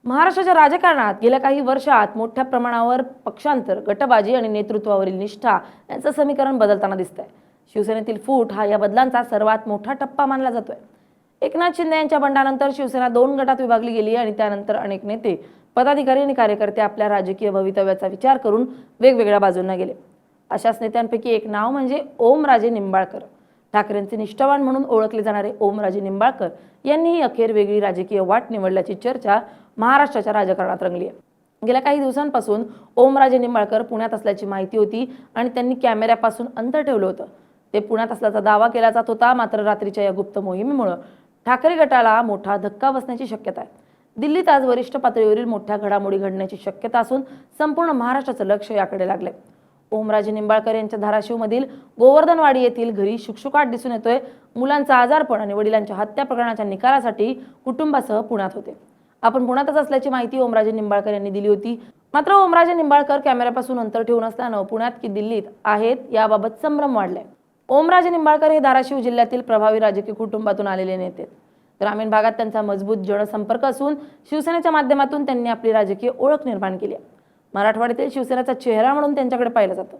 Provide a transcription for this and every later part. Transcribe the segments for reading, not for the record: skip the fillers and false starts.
महाराष्ट्राच्या राजकारणात गेल्या काही वर्षात मोठ्या प्रमाणावर पक्षांतर, गटबाजी आणि नेतृत्वावरील निष्ठा यांचं समीकरण बदलताना दिसतंय. शिवसेनेतील फूट हा या बदलांचा सर्वात मोठा टप्पा मानला जातोय. एकनाथ शिंदे यांच्या बंडानंतर शिवसेना 2 गटात विभागली गेली आणि त्यानंतर अनेक नेते, पदाधिकारी आणि कार्यकर्ते आपल्या राजकीय भवितव्याचा विचार करून वेगवेगळ्या बाजूंना गेले. अशाच नेत्यांपैकी एक नाव म्हणजे ओमराजे निंबाळकर. ठाकरेंचे निष्ठावान म्हणून ओळखले जाणारे ओमराजे निंबाळकर यांनीही अखेर वेगळी राजकीय वाट निवडल्याची चर्चा महाराष्ट्राच्या राजकारणात रंगली आहे. गेल्या काही दिवसांपासून ओमराजे निंबाळकर पुण्यात असल्याची माहिती होती आणि त्यांनी कॅमेऱ्यापासून अंतर ठेवलं होतं. ते पुण्यात असल्याचा दावा केला जात होता. मात्र रात्रीच्या या गुप्त मोहिमेमुळे ठाकरे गटाला मोठा धक्का बसण्याची शक्यता आहे. दिल्लीत आज वरिष्ठ पातळीवरील मोठ्या घडामोडी घडण्याची शक्यता असून संपूर्ण महाराष्ट्राचं लक्ष याकडे लागलंय. ओमराजे निंबाळकर यांच्या धाराशिवमधील गोवर्धनवाडी येथील घरी शुकशुकाट दिसून येतोय. मुलांचा आजारपण आणि वडिलांच्या हत्या प्रकरणाच्या निकालासाठी कुटुंबासह पुण्यात होते. आपण पुण्यातच असल्याची माहिती ओमराजे निंबाळकर यांनी दिली होती. मात्र ओमराजे निंबाळकर कॅमेऱ्यापासून अंतर ठेवून असल्यानं पुण्यात की दिल्लीत आहेत याबाबत संभ्रम वाढलाय. ओमराजे निंबाळकर हे धाराशिव जिल्ह्यातील प्रभावी राजकीय कुटुंबातून आलेले नेते. ग्रामीण भागात त्यांचा मजबूत जनसंपर्क असून शिवसेनेच्या माध्यमातून त्यांनी आपली राजकीय ओळख निर्माण केली आहे. मराठवाड्यातील शिवसेनेचा चेहरा म्हणून त्यांच्याकडे पाहिलं जातं.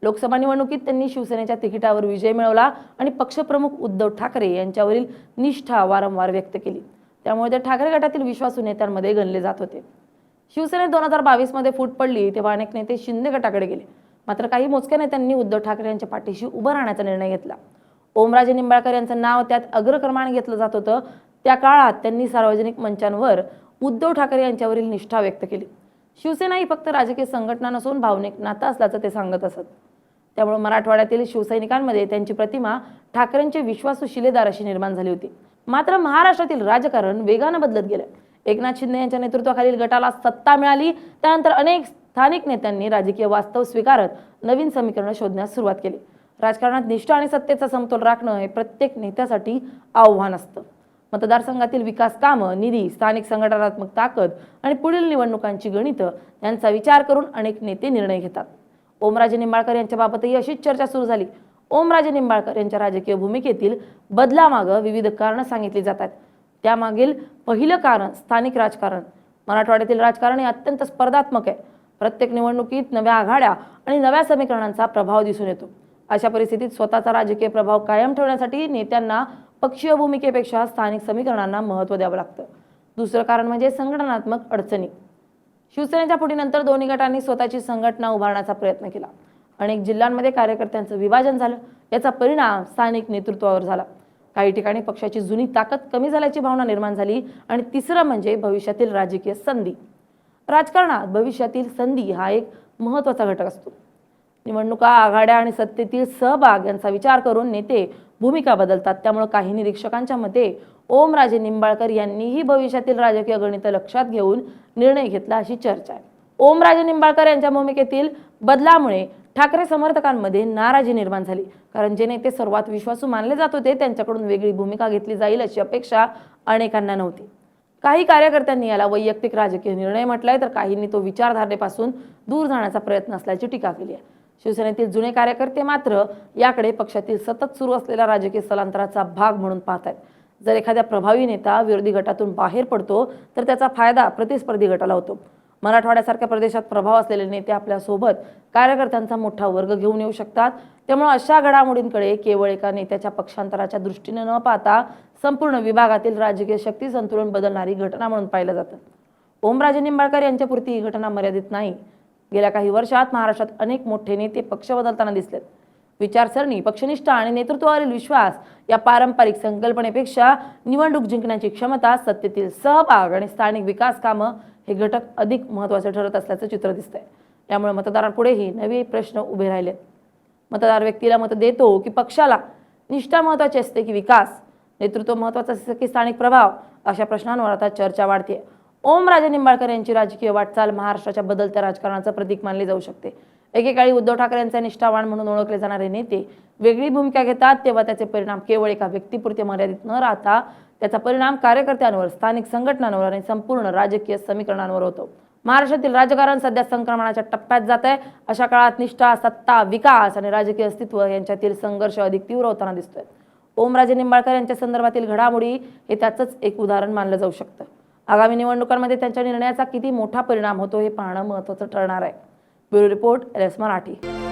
लोकसभा निवडणुकीत त्यांनी शिवसेनेच्या तिकिटावर विजय मिळवला आणि पक्षप्रमुख उद्धव ठाकरे यांच्यावरील निष्ठा वारंवार व्यक्त केली. त्यामुळे ते ठाकरे गटातील विश्वासू नेत्यांमध्ये गणले जात होते. शिवसेनेत 2022 मध्ये फूट पडली तेव्हा अनेक नेते शिंदे गटाकडे गेले. मात्र काही मोजक्या नेत्यांनी उद्धव ठाकरे यांच्या पाठीशी उभं राहण्याचा निर्णय घेतला. ओमराजे निंबाळकर यांचं नाव त्यात अग्रक्रमाने घेतलं जात होतं. त्या काळात त्यांनी सार्वजनिक मंचांवर उद्धव ठाकरे यांच्यावरील निष्ठा व्यक्त केली. शिवसेना ही फक्त राजकीय संघटना नसून भावनिक नातं असल्याचं ते सांगत असत. त्यामुळे मराठवाड्यातील शिवसैनिकांमध्ये त्यांची प्रतिमा ठाकरेंचे विश्वासू शिलेदार अशी निर्माण झाली होती. मात्र महाराष्ट्रातील राजकारण वेगानं बदलत गेलं. एकनाथ शिंदे यांच्या नेतृत्वाखालील गटाला सत्ता मिळाली. त्यानंतर अनेक स्थानिक नेत्यांनी राजकीय वास्तव स्वीकारत नवीन समीकरणं शोधण्यास सुरुवात केली. राजकारणात निष्ठा आणि सत्तेचा समतोल राखणं हे प्रत्येक नेत्यासाठी आव्हान असतं. मतदारसंघातील विकास कामं, निधी, स्थानिक संघटनात्मक ताकद आणि पुढील निवडणुकांची गणितं यांचा विचार करून अनेक नेते निर्णय घेतात. ओमराजे निंबाळकर यांच्याबाबतही अशीच चर्चा सुरू झाली. ओमराजे निंबाळकर यांच्या राजकीय भूमिकेतील बदलामागं विविध कारणं सांगितली जातात. त्यामागील पहिलं कारण स्थानिक राजकारण. मराठवाड्यातील राजकारण हे अत्यंत स्पर्धात्मक आहे. प्रत्येक निवडणुकीत नव्या आघाड्या आणि नव्या समीकरणांचा प्रभाव दिसून येतो. अशा परिस्थितीत स्वतःचा राजकीय प्रभाव कायम ठेवण्यासाठी नेत्यांना पक्षीय भूमिकेपेक्षा स्थानिक समीकरणांना महत्त्व द्यावं लागतं. दुसरं कारण म्हणजे संघटनात्मक अडचणी. शिवसेनेच्या फुटीनंतर दोन्ही गटांनी स्वतःची संघटना उभारण्याचा प्रयत्न केला. अनेक जिल्ह्यांमध्ये कार्यकर्त्यांचं विभाजन झालं. याचा परिणाम स्थानिक नेतृत्वावर झाला. काही ठिकाणी पक्षाची जुनी ताकद कमी झाल्याची भावना निर्माण झाली. आणि तिसरं म्हणजे भविष्यातील राजकीय संधी. राजकारणात भविष्यातील संधी हा एक महत्त्वाचा घटक असतो. निवडणुका, आघाड्या आणि सत्तेतील सहभाग यांचा विचार करून नेते भूमिका बदलतात. त्यामुळे काही निरीक्षकांच्या मते ओमराजे निंबाळकर यांनीही भविष्यातील राजकीय गणित लक्षात घेऊन निर्णय घेतला अशी चर्चा आहे. ओमराजे निंबाळकर यांच्या भूमिकेतील बदलामुळे ठाकरे समर्थकांमध्ये नाराजी निर्माण झाली. कारण जे नेते सर्वात विश्वासू मानले जात होते त्यांच्याकडून वेगळी भूमिका घेतली जाईल अशी अपेक्षा अनेकांना नव्हती. काही कार्यकर्त्यांनी याला वैयक्तिक राजकीय निर्णय म्हटलाय तर काहींनी तो विचारधारेपासून दूर जाण्याचा प्रयत्न असल्याची टीका केली आहे. शिवसेनेतील जुने कार्यकर्ते मात्र याकडे पक्षातील सतत सुरू असलेल्या राजकीय स्थलांतराचा भाग म्हणून पाहत आहेत. जर एखाद्या प्रभावी नेता विरोधी गटातून बाहेर पडतो तर त्याचा फायदा प्रतिस्पर्धी गटाला होतो. मराठवाड्यासारख्या प्रदेशात प्रभाव असलेले नेते आपल्यासोबत कार्यकर्त्यांचा मोठा वर्ग घेऊन येऊ शकतात. त्यामुळे अशा घडामोडींकडे केवळ एका नेत्याच्या पक्षांतराच्या दृष्टीने न पाहता संपूर्ण विभागातील राजकीय शक्ती संतुलन बदलणारी घटना म्हणून पाहिलं जातं. ओमराजे निंबाळकर यांच्यापुरती ही घटना मर्यादित नाही. गेल्या काही वर्षात महाराष्ट्रात अनेक मोठे नेते पक्ष बदलताना दिसलेत. विचारसरणी, पक्षनिष्ठा आणि नेतृत्वावरील विश्वास या पारंपरिक संकल्पनेपेक्षा निवडणूक जिंकण्याची क्षमता, सत्तेतील सहभाग आणि स्थानिक विकास कामं हे घटक अधिक महत्त्वाचे ठरत असल्याचं चित्र दिसतंय. यामुळे मतदारांपुढेही नवे प्रश्न उभे राहिलेत. मतदार व्यक्तीला मत देतो की पक्षाला? निष्ठा महत्त्वाची असते की विकास? नेतृत्व महत्त्वाचं असते की स्थानिक प्रभाव? अशा प्रश्नांवर आता चर्चा वाढते. ओमराजे निंबाळकर यांची राजकीय वाटचाल महाराष्ट्राच्या बदलत्या राजकारणाचं प्रतीक मानले जाऊ शकते. एकेकाळी उद्धव ठाकरे यांचे निष्ठावान म्हणून ओळखले जाणारे नेते वेगळी भूमिका घेतात तेव्हा त्याचे परिणाम केवळ एका व्यक्तीपुरते मर्यादित न राहता त्याचा परिणाम कार्यकर्त्यांवर, स्थानिक संघटनांवर आणि संपूर्ण राजकीय समीकरणांवर होतो. महाराष्ट्रातील राजकारण सध्या संक्रमणाच्या टप्प्यात जात आहे. अशा काळात निष्ठा, सत्ता, विकास आणि राजकीय अस्तित्व यांच्यातील संघर्ष अधिक तीव्र होताना दिसतोय. ओमराजे निंबाळकर यांच्या संदर्भातील घडामोडी हे त्याचंच एक उदाहरण मानलं जाऊ शकतं. आगामी निवडणुकांमध्ये त्यांच्या निर्णयाचा किती मोठा परिणाम होतो हे पाहणं महत्त्वाचं ठरणार आहे. Bureau report, LS Marathi.